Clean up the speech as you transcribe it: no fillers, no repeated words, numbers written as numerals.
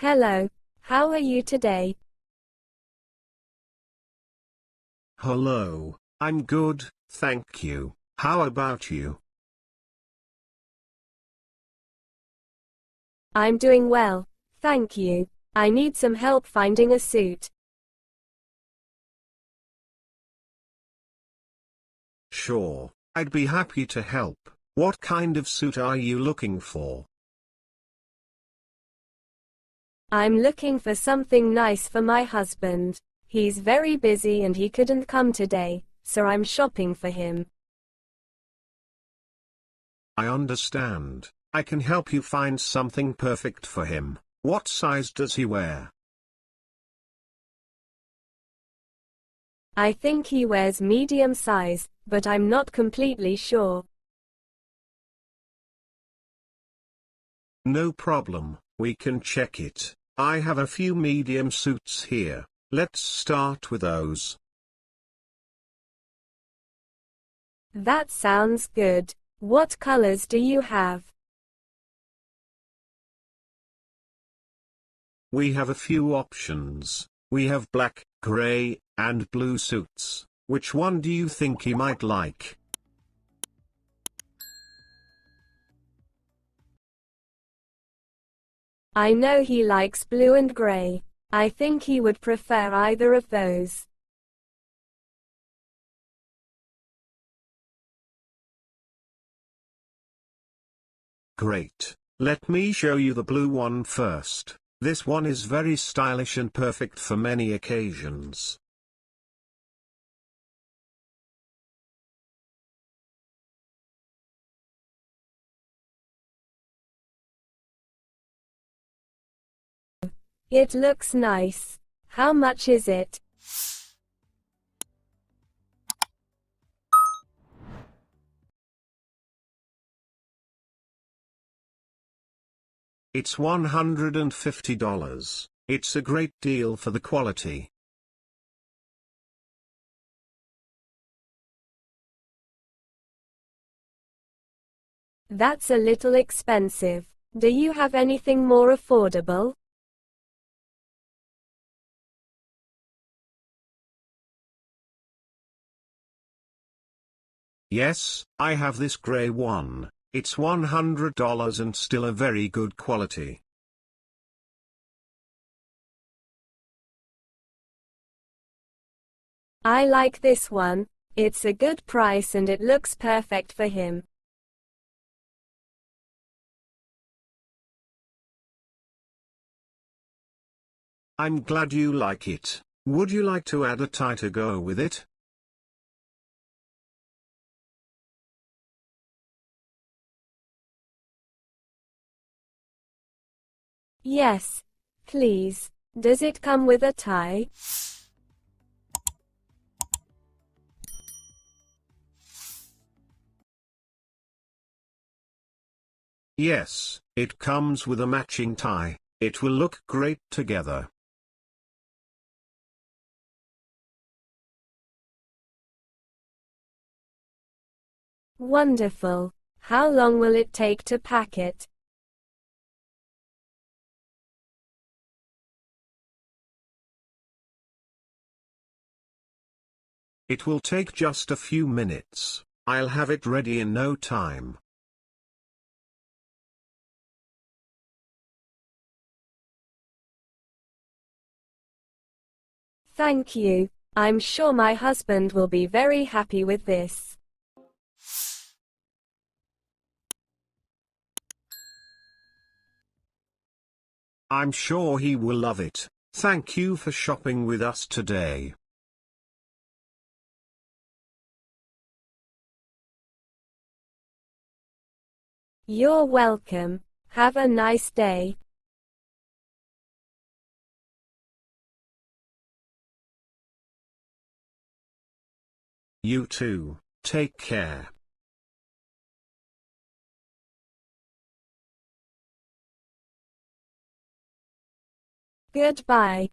Hello, how are you today? Hello, I'm good, thank you. How about you? I'm doing well, thank you. I need some help finding a suit. Sure, I'd be happy to help. What kind of suit are you looking for? I'm looking for something nice for my husband. He's very busy and he couldn't come today, so I'm shopping for him. I understand. I can help you find something perfect for him. What size does he wear? I think he wears medium size, but I'm not completely sure. No problem, we can check it. I have a few medium suits here. Let's start with those. That sounds good. What colors do you have? We have a few options. We have black, gray, and blue suits. Which one do you think he might like? I know he likes blue and gray. I think he would prefer either of those. Great. Let me show you the blue one first. This one is very stylish and perfect for many occasions. It looks nice. How much is it? It's $150. It's a great deal for the quality. That's a little expensive. Do you have anything more affordable? Yes, I have this gray one. It's $100 and still a very good quality. I like this one. It's a good price and it looks perfect for him. I'm glad you like it. Would you like to add a tie to go with it? Yes, please. Does it come with a tie? Yes, it comes with a matching tie. It will look great together. Wonderful. How long will it take to pack it? It will take just a few minutes. I'll have it ready in no time. Thank you. I'm sure my husband will be very happy with this. I'm sure he will love it. Thank you for shopping with us today. You're welcome. Have a nice day. You too. Take care. Goodbye.